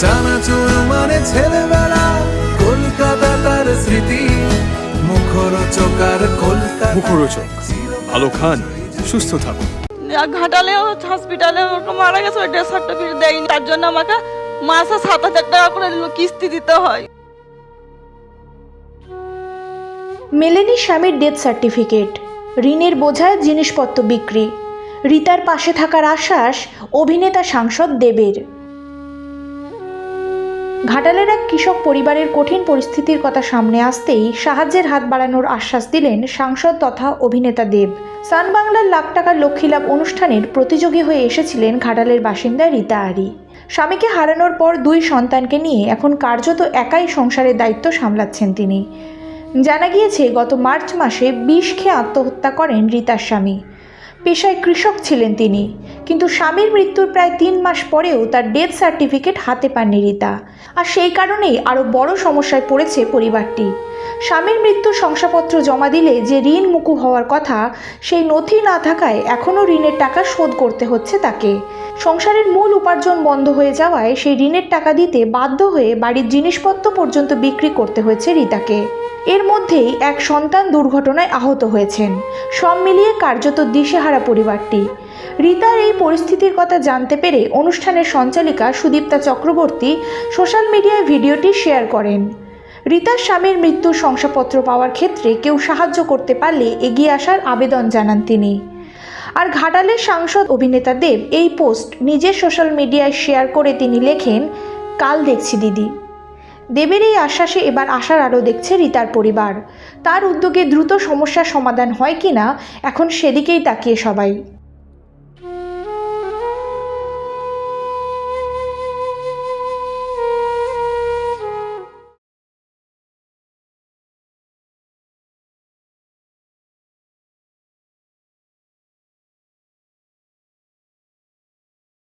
চানাচুর মানে ছেলেবেলা, কলকাতা তার স্মৃতি, মুখরোচক আর কলকাতা মুখরোচক। ভালো খান, সুস্থ থাকুন। ঘাটালেও হসপিটালে মারা গেছে, ওই ডেথ সার্টিফিকেট দেয়নি, তার জন্য আমাকে মাসে 7,000 টাকা করে কিস্তি দিতে হয়। মেলেনি স্বামীর ডেথ সার্টিফিকেট, ঋণের বোঝায় জিনিসপত্র বিক্রি, রিতার পাশে থাকার আশ্বাস অভিনেতা সাংসদ দেবের। ঘাটালের এক কৃষক পরিবারের কঠিন পরিস্থিতির কথা সামনে আসতেই সাহায্যের হাত বাড়ানোর আশ্বাস দিলেন সাংসদ তথা অভিনেতা দেব। সান বাংলার লাখ টাকার লক্ষ্মী লাভ অনুষ্ঠানের প্রতিযোগী হয়ে এসেছিলেন ঘাটালের বাসিন্দা রীতা আরি। স্বামীকে হারানোর পর 2 সন্তানকে নিয়ে এখন কার্যত একাই সংসারের দায়িত্ব সামলাচ্ছেন তিনি। জানা গিয়েছে গত মার্চ মাসে বিষ খেয়ে আত্মহত্যা করেন রীতার স্বামী। পেশায় কৃষক ছিলেন তিনি, কিন্তু স্বামীর মৃত্যুর প্রায় 3 মাস পরেও তার ডেথ সার্টিফিকেট হাতে পাননি রীতা। আর সেই কারণেই আরও বড় সমস্যায় পড়েছে পরিবারটি। স্বামীর মৃত্যুর শংসাপত্র জমা দিলে যে ঋণ মুকুব হওয়ার কথা, সেই নথি না থাকায় এখনও ঋণের টাকা শোধ করতে হচ্ছে তাকে। সংসারের মূল উপার্জন বন্ধ হয়ে যাওয়ায় সেই ঋণের টাকা দিতে বাধ্য হয়ে বাড়ির জিনিসপত্র পর্যন্ত বিক্রি করতে হয়েছে রীতাকে। এর মধ্যেই এক সন্তান দুর্ঘটনায় আহত হয়েছেন। সব মিলিয়ে কার্যত দিশেহারা পরিবারটি। রীতার এই পরিস্থিতির কথা জানতে পেরে অনুষ্ঠানের সঞ্চালিকা সুদীপ্তা চক্রবর্তী সোশ্যাল মিডিয়ায় ভিডিওটি শেয়ার করেন। রীতার স্বামীর মৃত্যুর শংসাপত্র পাওয়ার ক্ষেত্রে কেউ সাহায্য করতে পারলে এগিয়ে আসার আবেদন জানান তিনি। আর ঘাটালের সাংসদ অভিনেতা দেব এই পোস্ট নিজের সোশ্যাল মিডিয়ায় শেয়ার করে তিনি লেখেন, কাল দেখছি দিদি। দেবের এই আশ্বাসে এবার আশার আলো দেখছে রীতার পরিবার। তার উদ্যোগে দ্রুত সমস্যার সমাধান হয় কিনা এখন সেদিকেই তাকিয়ে সবাই।